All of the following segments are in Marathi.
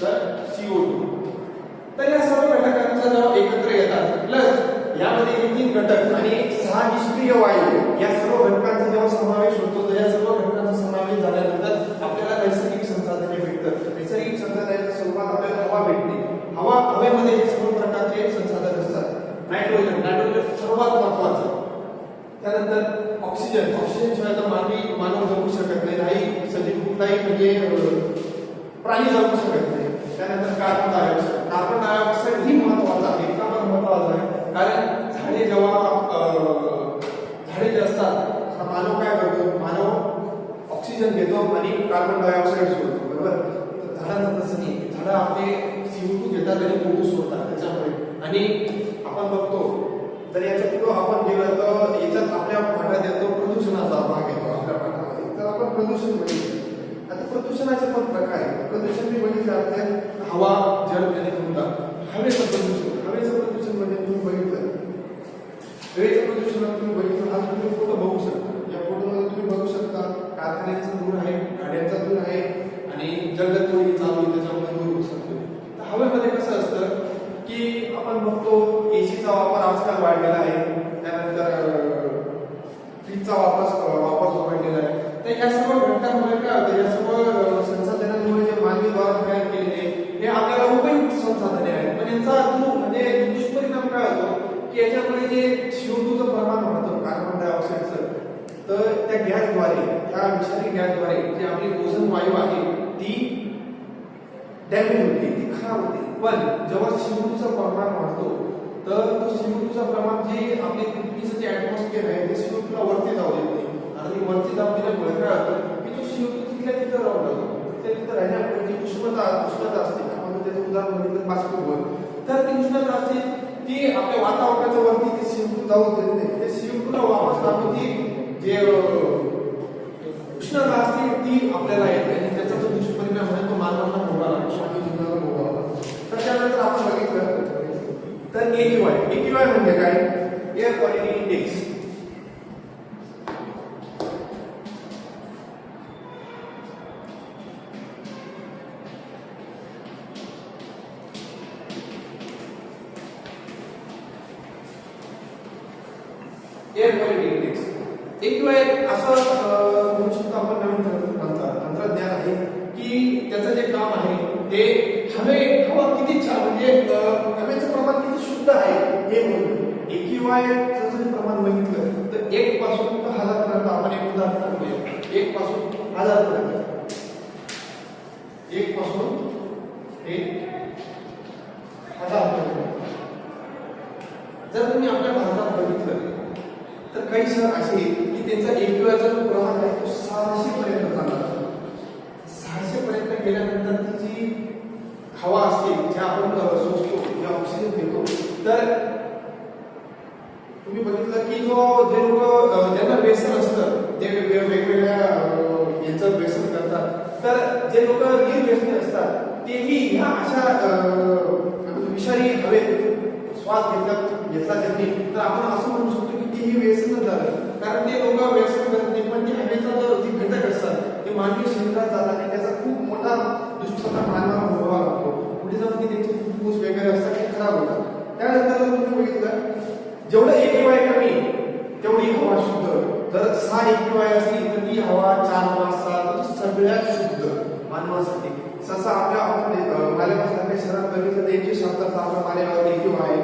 तर CO2. तर या सर्व घटकांचा जेव्हा एकत्र येतात प्लस यामध्ये हे 3 घटक आणि 6 निष्क्रिय वायू या सर्व घटकांचा जेव्हा समावेश होतो तर या सर्व घटकांचा समावेश झाल्यानंतर आपल्याला नैसर्गिक संसाधने भेटतात. नैसर्गिक संसाधनांच्या स्वरूपात आपल्याला हवा भेटते. हवेमध्ये हे सर्व प्रकारचे संसाधन असतात. नायट्रोजन सर्वात महत्त्वाचं. त्यानंतर ऑक्सिजन शिवाय तर मानव जगू शकत नाही. सजीव कुठलाही म्हणजे प्राणी जगू शकत नाही. त्यानंतर कार्बन डायऑक्साईड ही महत्वाचा आहे. का बरं महत्वाचा आहे? कारण झाडे जे असतात मानव काय करतो? मानव ऑक्सिजन घेतो आणि कार्बन डायऑक्साईड सोडतो, बरोबर? तर झाडांचं तसं नाही. झाडं आपले CO2 घेतात आणि O2 सोडतात त्याच्यामुळे. आणि आपण बघतो तर याच्या पुढे आपण गेलं तर याच्यात आपल्या भागात येतो प्रदूषणाचा भाग येतो आपल्या भागामध्ये. तर आपण प्रदूषण बघितलं. आता प्रदूषणाचे पण प्रकार आहेत. प्रदूषण बघितलं आपल्या हवा, जल आणि मृदा. हवेचं प्रदूषण म्हणजे तुम्ही बघितलं. हवेचं प्रदूषण तुम्ही बघितलं. हा तुम्ही फोटो बघू शकता. या फोटोमध्ये तुम्ही बघू शकता कारखान्याचा धूर आहे, गाड्यांचा धूर आहे आणि जलतोडी चालू आहे त्याच्यामुळे धूर होऊ शकतो. तर हवेमध्ये कसं असतं की आपण बघतो एसीचा वापर आजकाल वाढलेला आहे. त्यानंतर फ्रीजचा वापर वाढलेला आहे. तर या सर्व घटकांमुळे काय होतं? या सर्व संसाधनांमुळे जे मानवी द्वारा तयार केलेले हे आपल्याला उपयुक्त संसाधने आहेत. पण यांचा म्हणजे दुष्परिणाम काय होतो की याच्यामुळे जे CO2 चं प्रमाण वाढतं, कार्बन डायऑक्साईडचं, तर त्या गॅसद्वारे, त्या विषारी गॅसद्वारे जी आपली ओझोन वायू आहे ती डॅमेज होते, ती खराब होते. पण जेव्हा CO2 चं प्रमाण वाढतो तर तो CO2 चं प्रमाण जे आपले पृथ्वीचं जे ऍटमॉस्फिअर आहे ते CO2 ला वरती जाऊ देत नाही. आणि वरती जाऊ दिल्यामुळे काय होतं की तो CO2 तिथल्या तिथं राहून जातो. तिथं राहण्यामुळे जी उष्णता असते, आपण त्याचं उदाहरण बघितलं बाष्पीभवन, तर ती उष्णता असते ती आपल्या वातावरणाच्या वरती ते CO2 जाऊ देत नाही. ते CO2 ला वापस टाकून ती जे उष्णता असते ती आपल्याला येते आणि त्याचा जो दुष्परिणाम आहे तो मानवांना भोगावा लागतो, मानवी जीवनाला भोगावा लागतो. तर त्यानंतर आपण बघितलं तर AQI म्हणजे काय? Air quality index. Air quality index AQI असं म्हणू शकतो आपण नवीन तंत्रज्ञान आहे की त्याचं जे काम आहे ते हवा किती छान म्हणजे हवेचं प्रमाण किती शुद्ध आहे हे म्हणून. AQI चं जर प्रमाण बघितलं तर 1 पासून 1000 पर्यंत आपण एक उदाहरण घेऊया. 1 पासून 1000 पर्यंत. 1 पासून 1000 पर्यंत. जर तुम्ही आपल्या भारतात बघितलं तर काही शहर असे की त्यांचा AQI चा जो प्रमाण आहे तो 600 पर्यंत जाणार. 600 पर्यंत गेल्यानंतर ती जी हवा असते जे आपण सोसतो, जे ऑक्सिजन घेतो, तर तुम्ही बघितलं की जे लोक ज्यांना व्यसन असतं, जे वेगवेगळ्या यांचं व्यसन करतात, तर जे लोक निर्व्यसनी असतात तेही ह्या अशा विषारी हवेत श्वास घेतला त्यांनी, तर आपण असं म्हणू शकतो की तेही व्यसनच झालं. कारण ते लोक व्यसन करत नाही पण ते हवेचा जे घटक असतात ते मानवी शरीरात जातात आणि त्याचा खूप मोठा दुष्परिणाम मानवाला भोगावा लागतो. पुढे जाऊन की त्यांचे फुफ्फुस वगैरे असतात ते खराब होतात. त्यानंतर तुम्ही बघितलं जेवढं AQI कमी तेवढी हवा शुद्ध. जर 6 AQI असली तर ती हवा 4, 5, 7 सगळ्यात शुद्ध मानवासाठी. ससा आपल्या मालेगावसारख्या शहरात बघितलं तर 170 आपल्या मालेगावात AQI आहे,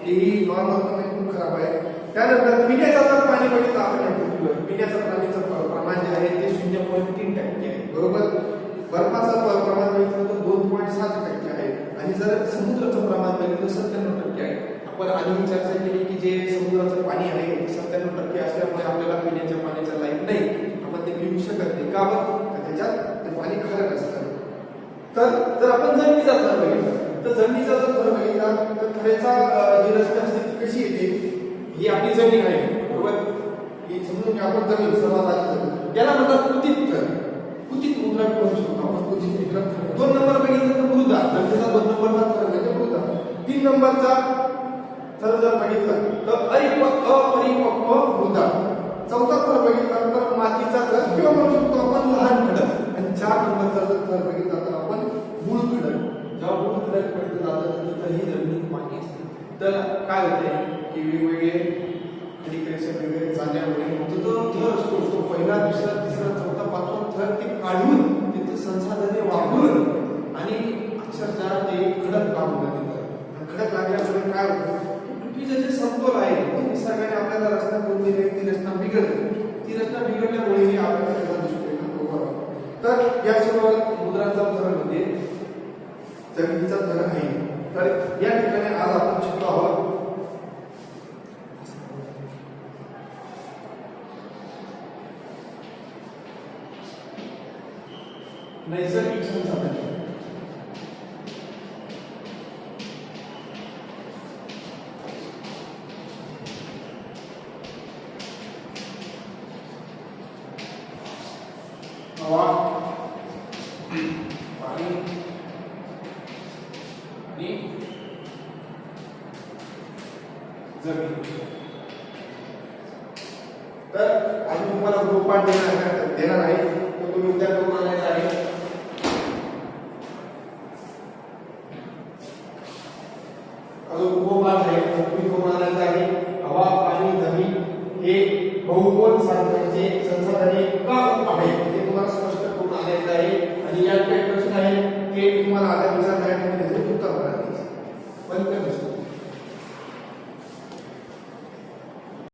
तेही नॉर्मल खूप खराब आहे. त्यानंतर पिण्याचं जर पाणी बघितलं आपण पिण्याचं पाणीचं प्रमाण जे आहे ते 0.3% आहे, बरोबर. बर्फाचं प्रमाण बघितलं तर 2.7% आहे आणि जर समुद्राचं प्रमाण बघितलं 97% आहे. आपण आधी चर्चा केली की जे समुद्राचं पाणी आहे ते 97% असल्यामुळे आपल्याला पिण्याच्या पाण्याचा लाईफ नाही, आपण ते पिऊ शकत नाही. का बरं? त्याच्यात ते पाणी खारट असतं. तर जर आपण जमिनीचा थर बघितला तर जमिनीचा जर थर बघितला तर थराचा जी रचना असते ती कशी येते? ही आपली जमीन आहे, बरोबर. ही समजून आपण जमीन सर्वात आधी जमीन याला म्हणतात कुतीत थर. कुतीत मुद्रा करू शकतो आपण. कुतीत मुद्रा 2 नंबर बघितलं तर मृदा. जमिनीचा 2 नंबरचा थर म्हणजे मृदा. 3 नंबरचा थर जर बघितला तर अपरिपक्व मृदा. 4था थर बघितला तर मातीचा थर किंवा म्हणू शकतो आपण लहान खडक. आणि 4 नंबरचा जर थर बघितला तर आपण मूळ खडक. तर काय होते की वेगवेगळे खडीकरेशन वगैरे झाल्यामुळे तो थर असतो तो पहिला दुसरा तिसरा चौथा पाचवा थर ते काढून तिथे संसाधने वापरून आणि अक्षरशः ते खडक लागून तिथं खडक लागल्यामुळे काय होतं पृथ्वीचं जे समतोल आहे ते निसर्गाने आपल्याला रचना करून दिली ती रचना बिघडते ती रचना बिघडल्यामुळे आपल्याला त्याचा दुष्परिणाम होतो तर या सर्व मुद्रांचा थर म्हणजे जमिनीचा थर आहे तर या ठिकाणी आज आपण शिकलो आहोत नैसर्गिक संसाधने हवा पाणी आणि जमीन तर आम्ही तुम्हाला गृहपाठ देणार आहे तो तुम्ही उद्या करून आणायचा आहे अजून गृहपाठ आहे तुम्ही करून आणायचा आहे हवा पाणी जमीन हे बहुमोल संसाधने का आहे हे तुम्हाला